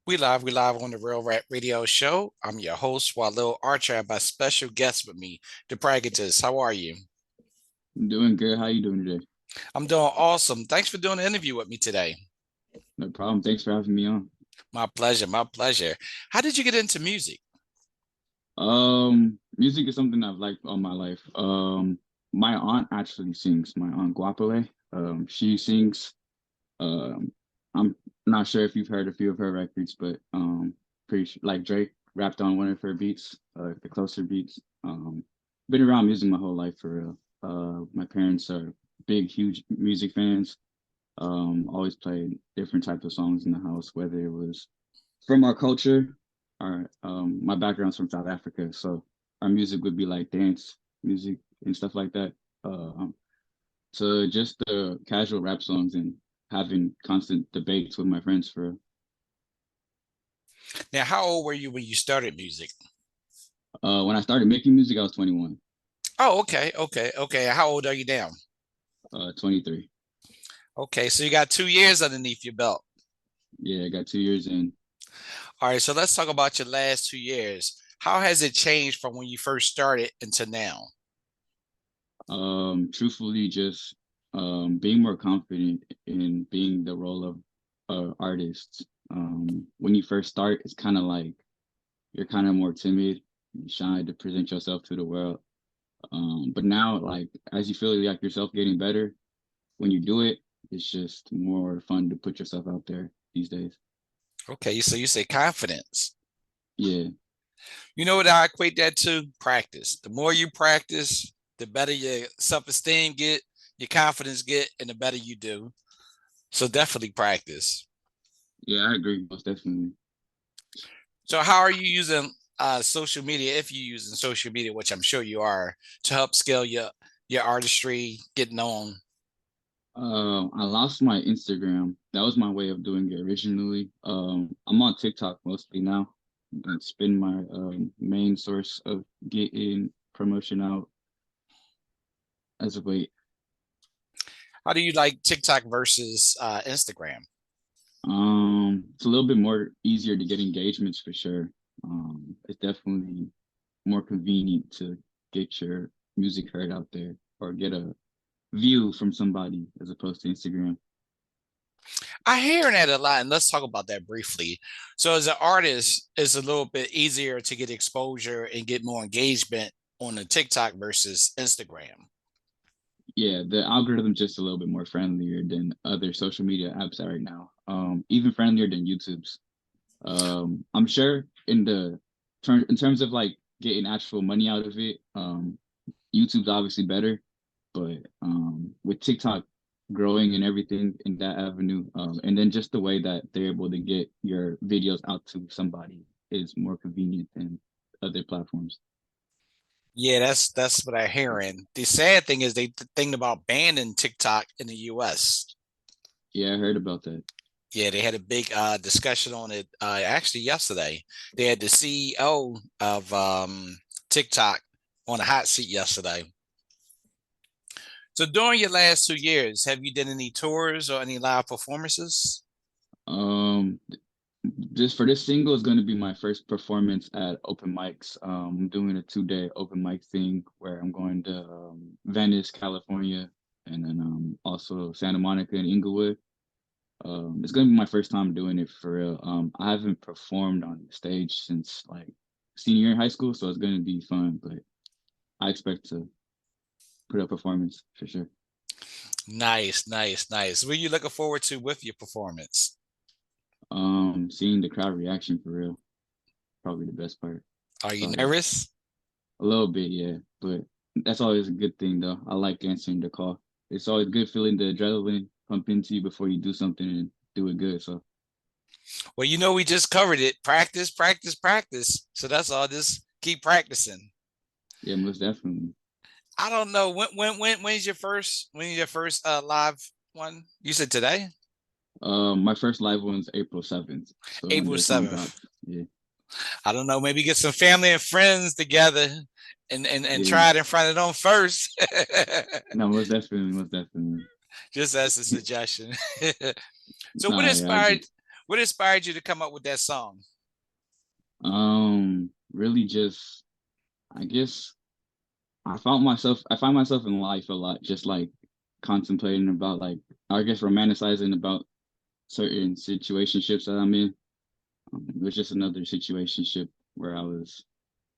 We live on the Real Rap Radio Show. I'm your host, Walil Archer. I have my special guest with me, the Pragmatist. How are you? I'm doing good. How you doing today? I'm doing awesome. Thanks for doing the interview with me today. No problem. Thanks for having me on. My pleasure, my pleasure. How did you get into music? Music is something I've liked all my life. My aunt actually sings. My aunt Guapale. She sings. Um, I'm not sure if you've heard a few of her records, but like Drake rapped on one of her beats, the Closer beats. Been around music my whole life for real. My parents are big, huge music fans. Always played different types of songs in the house, whether it was from our culture. Our My background's from South Africa, so our music would be like dance music and stuff like that. To just the casual rap songs and having constant debates with my friends for Now, how old were you when you started music? when I started making music, I was 21, Oh, okay. How old are you now? 23. Okay, so you got 2 years underneath your belt. Yeah, I got 2 years in. All right, so let's talk about your last 2 years. How has it changed from when you first started until now? Truthfully, just being more confident in being the role of artist. When you first start, it's kind of like you're kind of more timid, you shy to present yourself to the world. But now, like as you feel like yourself getting better, when you do it, it's just more fun to put yourself out there these days. Okay, so you say confidence. Yeah, You know what I equate that to? Practice. The more you practice, the better your self-esteem get, your confidence get, and the better you do. So definitely practice. yeah, I agree, most definitely. So how are you using social media, if you're using social media, which I'm sure you are, to help scale your artistry, getting on? I lost my Instagram. That was my way of doing it originally. I'm on TikTok mostly now. That's been my main source of getting promotion out as of late. How do you like TikTok versus Instagram? It's a little bit more easier to get engagements for sure. It's definitely more convenient to get your music heard out there or get a view from somebody as opposed to Instagram. I hear that a lot, and let's talk about that briefly. So, as an artist, it's a little bit easier to get exposure and get more engagement on the TikTok versus Instagram. Yeah, the algorithm's just a little bit more friendlier than other social media apps are right now. Even friendlier than YouTube's. I'm sure in terms of like getting actual money out of it, YouTube's obviously better, but with TikTok growing and everything in that avenue, and then just the way that they're able to get your videos out to somebody is more convenient than other platforms. Yeah, that's what I'm hearing. The sad thing is they thinking about banning TikTok in the US. Yeah, I heard about that. Yeah, they had a big discussion on it actually yesterday. They had the CEO of TikTok on a hot seat yesterday. So during your last 2 years, have you done any tours or any live performances? Um, just for this single is going to be my first performance at open mics. I'm doing a 2 day open mic thing where I'm going to Venice, California, and then also Santa Monica and Inglewood. It's going to be my first time doing it for real. I haven't performed on stage since like senior year in high school, so it's going to be fun. But I expect to put up a performance for sure. Nice. What are you looking forward to with your performance? Seeing the crowd reaction for real, probably the best part. Are you Probably nervous? a little bit, yeah, but that's always a good thing though. I like answering the call. It's always good feeling the adrenaline pump into you before you do something and do it good. So Well, we just covered it. Practice. So that's all. Just keep practicing. yeah, most definitely. I don't know when's your first live one? You said today? My first live one's April 7th. So when April this one 7th. drops, yeah, I don't know, maybe get some family and friends together and yeah. try it in front of them first. No, most definitely, most definitely. Just as a suggestion. So Nah, yeah, I agree. What inspired you to come up with that song? Really just I guess I find myself in life a lot, just like contemplating about like I guess romanticizing about certain situationships that I'm in. It was just another situationship where I was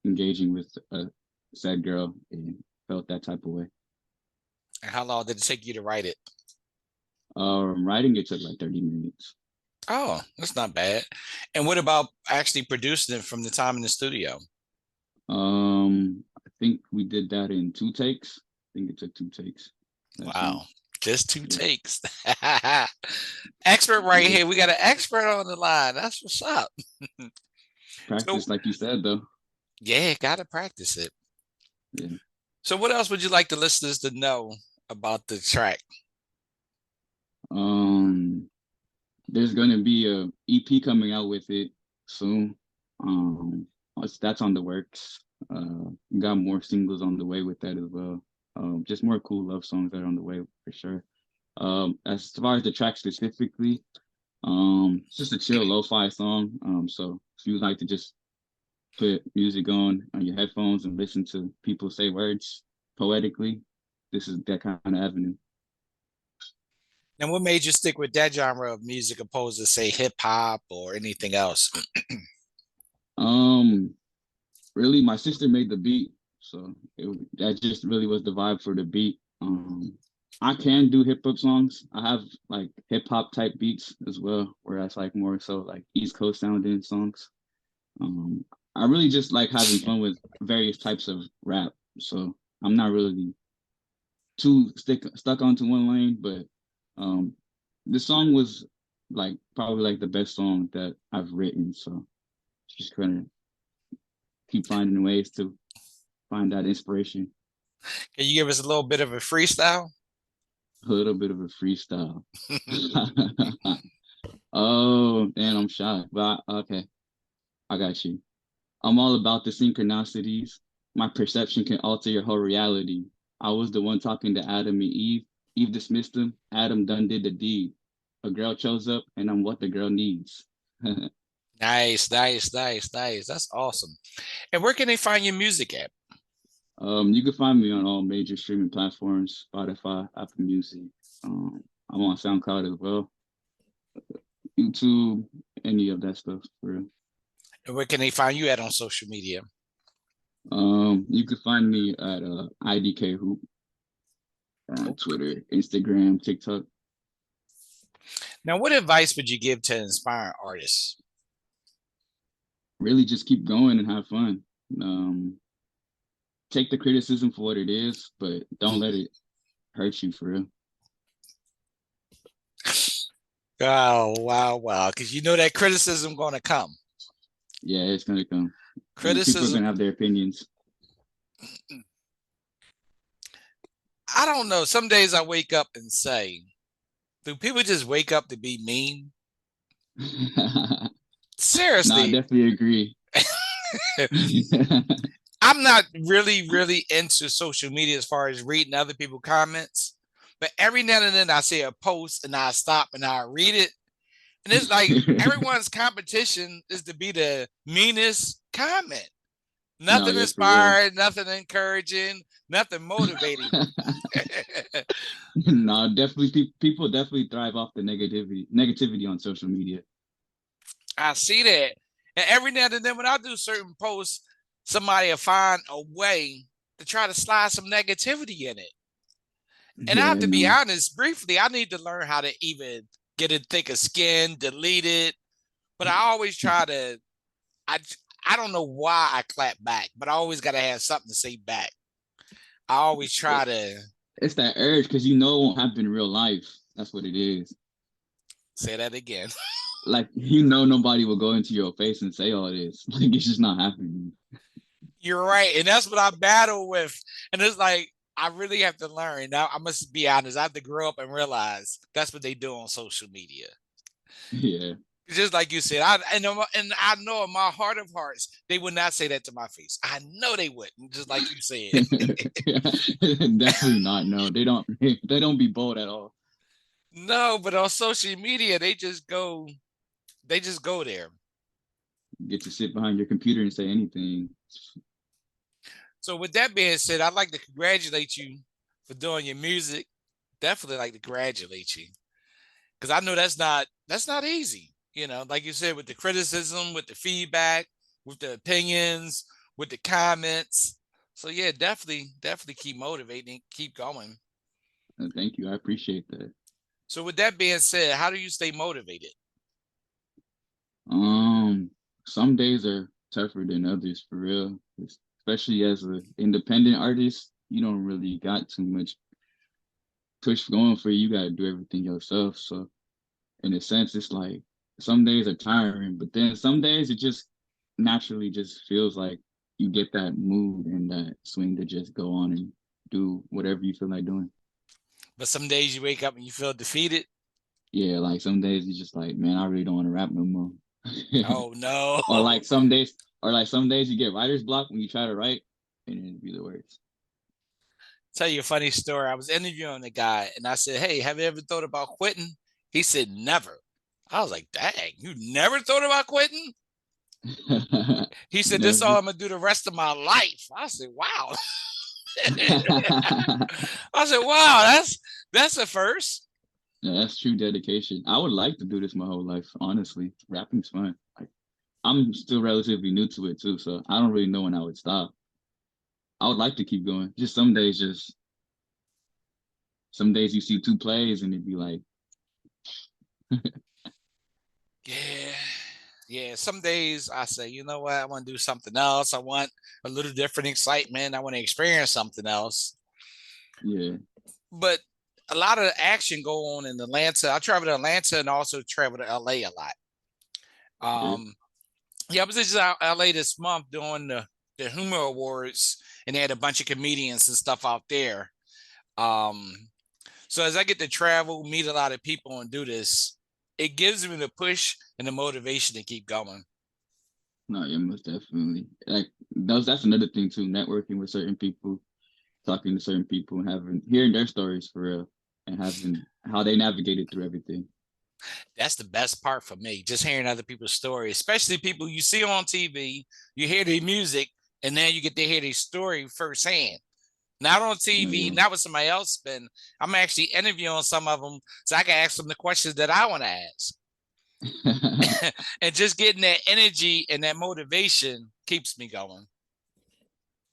engaging with a sad girl and felt that type of way. And how long did it take you to write it? Writing it took like 30 minutes. Oh, that's not bad. And what about actually producing it from the time in the studio? I think we did that in 2 takes. I think it took 2 takes. That song. Wow, just two Yeah. takes. Expert right Yeah. here. We got an expert on the line. That's what's up. So, Practice, like you said, though. yeah, gotta practice it. Yeah. So, what else would you like the listeners to know about the track? Um, there's gonna be a EP coming out with it soon. That's on the works. Got more singles on the way with that as well. Just more cool love songs that are on the way for sure. As far as the track specifically, it's just a chill lo-fi song. So if you like to just put music on your headphones and listen to people say words poetically, this is that kind of avenue. And what made you stick with that genre of music opposed to say hip hop or anything else? Um, Really, my sister made the beat, so that just really was the vibe for the beat. I can do hip hop songs. I have like hip hop type beats as well, where that's like more so like East Coast sounding songs. Um, I really just like having fun with various types of rap, so I'm not really too stuck onto one lane. But um, the song was like probably like the best song that I've written, so just kind of keep finding ways to find that inspiration. Can you give us a little bit of a freestyle? A little bit of a freestyle. Oh, man, I'm shocked. But okay, I got you. I'm all about the synchronicities. My perception can alter your whole reality. I was the one talking to Adam and Eve. Eve dismissed him. Adam done did the deed. A girl chose up, and I'm what the girl needs. Nice, nice, nice, nice. That's awesome. And where can they find your music at? You can find me on all major streaming platforms, Spotify, Apple Music. I'm on SoundCloud as well, YouTube, any of that stuff for real. And where can they find you at on social media? You can find me at IDK Hoop on Okay. Twitter, Instagram, TikTok. Now, what advice would you give to inspiring artists? Really, just keep going and have fun. Um, Take the criticism for what it is, but don't let it hurt you for real. Oh, wow, wow. Because you know that criticism going to come. Yeah, it's gonna come. People are Criticism, gonna have their opinions. I don't know. Some days I wake up and say, do people just wake up to be mean? No, I Seriously, definitely agree. I'm not really, really into social media as far as reading other people's comments. But every now and then I see a post and I stop and I read it. And it's like everyone's competition is to be the meanest comment. No, Nothing yeah, for real. inspiring, nothing encouraging, nothing motivating. No, definitely people definitely thrive off the negativity on social media. I see that. And every now and then when I do certain posts, somebody will find a way to try to slide some negativity in it. And I have Yeah, to be no. honest, briefly, I need to learn how to even get a thicker skin, delete it. But I always try to, I, I don't know why I clap back, but I always got to have something to say back. I always try to It's that urge because you know it won't happen in real life. That's what it is. say that again. Like you know nobody will go into your face and say all this. Like it's just not happening. You're right. And that's what I battle with. And it's like, I really have to learn. Now, I must be honest. I have to grow up and realize that's what they do on social media. Yeah. Just like you said, I know in my heart of hearts, they would not say that to my face. I know they wouldn't, just like you said. Definitely not. No, they don't. They don't be bold at all. No, but on social media, they just go They just go there. Get to sit behind your computer and say anything. So with that being said, I'd like to congratulate you for doing your music. Definitely like to congratulate you because I know that's not easy. Like you said, with the criticism, with the feedback, with the opinions, with the comments. So yeah, definitely keep motivating, keep going. Thank you. I appreciate that. So with that being said, how do you stay motivated? Um, some days are tougher than others for real. Especially as an independent artist, you don't really got too much push going for you. You gotta do everything yourself. So in a sense, it's like some days are tiring, but then some days it just naturally just feels like you get that mood and that swing to just go on and do whatever you feel like doing. But some days you wake up and you feel defeated. Yeah, like some days you just like, man, I really don't want to rap no more. Oh no. Or like some days, or like some days you get writer's block when you try to write, and it'd be the worst. Tell you a funny story. I was interviewing a guy and I said, "Hey, have you ever thought about quitting?" He said, "Never." I was like, "Dang, you never thought about quitting?" He said, "This is all Never. I'm gonna do the rest of my life." I said, "Wow." I said, "Wow, that's a first." Yeah, that's true dedication. I would like to do this my whole life, honestly. Rapping's fun. Like I'm still relatively new to it too, so I don't really know when I would stop. I would like to keep going. Just some days you see two plays and it'd be like, Yeah. Yeah. Some days I say, you know what, I want to do something else. I want a little different excitement. I want to experience something else. yeah, But a lot of action go on in Atlanta. I travel to Atlanta and also travel to LA a lot. okay. Yeah, I was just out LA this month doing the Humor Awards, and they had a bunch of comedians and stuff out there. Um, so as I get to travel, meet a lot of people, and do this, it gives me the push and the motivation to keep going. No, yeah, most definitely. Like that's another thing too, networking with certain people, talking to certain people and having hearing their stories for real and having how they navigated through everything. That's the best part for me, just hearing other people's stories, especially people you see on TV. You hear their music, and now you get to hear their story firsthand. Not on No, TV, yeah. not with somebody else. Been I'm actually interviewing some of them, so I can ask them the questions that I want to ask. And just getting that energy and that motivation keeps me going.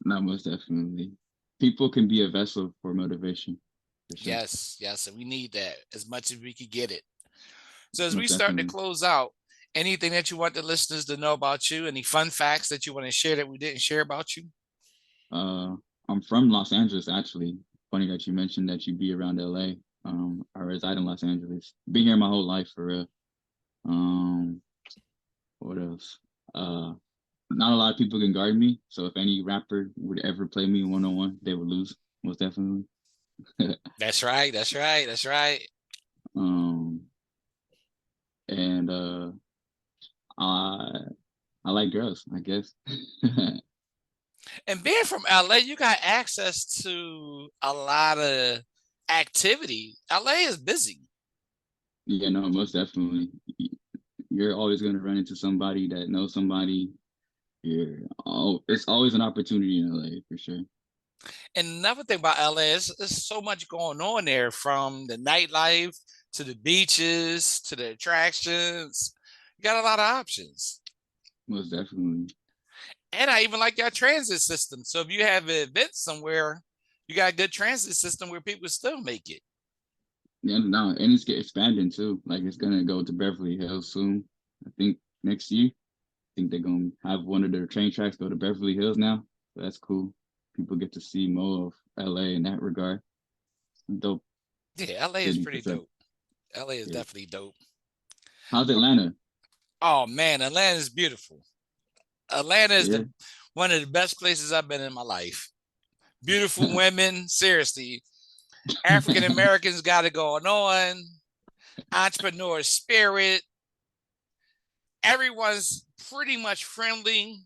No, most definitely. People can be a vessel for motivation, for sure. Yes, yes, and we need that as much as we could get it. So as we Most start to definitely. close out, anything that you want the listeners to know about you, any fun facts that you want to share that we didn't share about you? Uh, I'm from Los Angeles, actually. Funny that you mentioned that you be around LA. I reside in Los Angeles. Been here my whole life for real. Um, what else? Uh, Not a lot of people can guard me. So if any rapper would ever play me one on one, they would lose, most definitely. That's right. That's right. That's right. um, and I I like girls, I guess. And being from LA, you got access to a lot of activity. LA is busy. Yeah, no, most definitely. You're always going to run into somebody that knows somebody. It's always an opportunity in LA for sure. And another thing about LA is there's so much going on there, from the nightlife to the beaches to the attractions. You got a lot of options. Most definitely. And I even like your transit system. So if you have an event somewhere, you got a good transit system where people still make it. Yeah, no, and it's get expanding too. Like it's gonna go to Beverly Hills soon. I think next year. I think they're gonna have one of their train tracks go to Beverly Hills now. So that's cool. People get to see more of LA in that regard. Dope Yeah, LA is city for pretty sure. dope. LA is Yeah. definitely dope. How's Atlanta? Oh man, Atlanta is beautiful. Atlanta is Yeah. the one of the best places I've been in my life. Beautiful women, seriously. African Americans got it going on. Entrepreneur spirit. Everyone's pretty much friendly.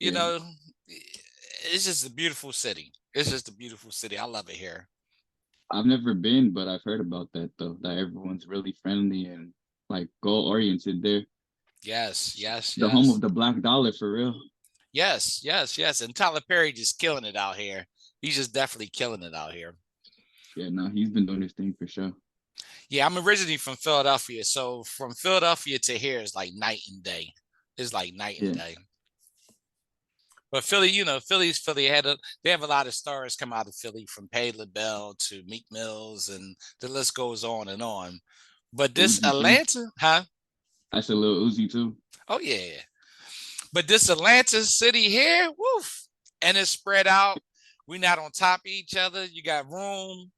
You Yeah. know, it's just a beautiful city. It's just a beautiful city. I love it here. I've never been, but I've heard about that though. That everyone's really friendly and like goal oriented there. Yes, yes, The home of yes. the black dollar for real. Yes, yes, yes. And Tyler Perry just killing it out here. He's just definitely killing it out here. Yeah, no, he's been doing his thing for sure. Yeah, I'm originally from Philadelphia. So from Philadelphia to here is like night and day. It's like night and Yeah, day. But Philly, Philly's Philly they have a lot of stars come out of Philly from Pay LaBelle to Meek Mills and the list goes on and on. But this Uzi too. Atlanta, huh? I said little Uzi too. Oh yeah. But this Atlanta city here, woof. And it's spread out. We're not on top of each other. You got room.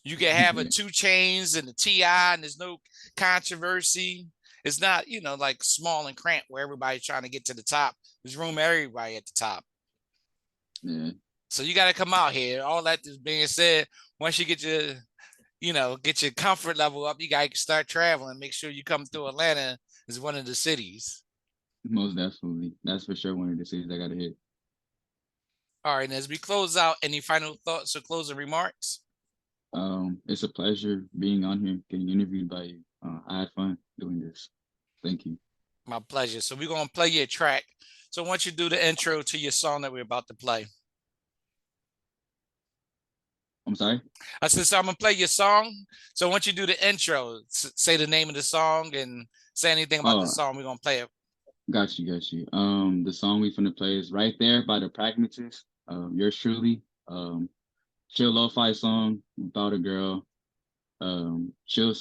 You can have a Yeah, 2 Chainz and a T.I. and there's no controversy. It's not, like small and cramped where everybody's trying to get to the top. There's room for everybody at the top. yeah, So you got to come out here. All that is being said, once you get your comfort level up, you got to start traveling. Make sure you come through Atlanta as one of the cities. most definitely. That's for sure one of the cities I gotta hit. All right. And as we close out, any final thoughts or closing remarks? It's a pleasure being on here, getting interviewed by you. I had fun doing this. Thank you. My pleasure. So we're going to play your track. So once you do the intro to your song that we're about to play. I'm sorry. I said, so I'm gonna play your song. So once you do the intro, say the name of the song and say anything about the Oh, song. We're gonna play it. got you, got you. The song we finna play is "Right There" by the Pragmatist. Yours truly. Chill lo-fi song about a girl. Chill song.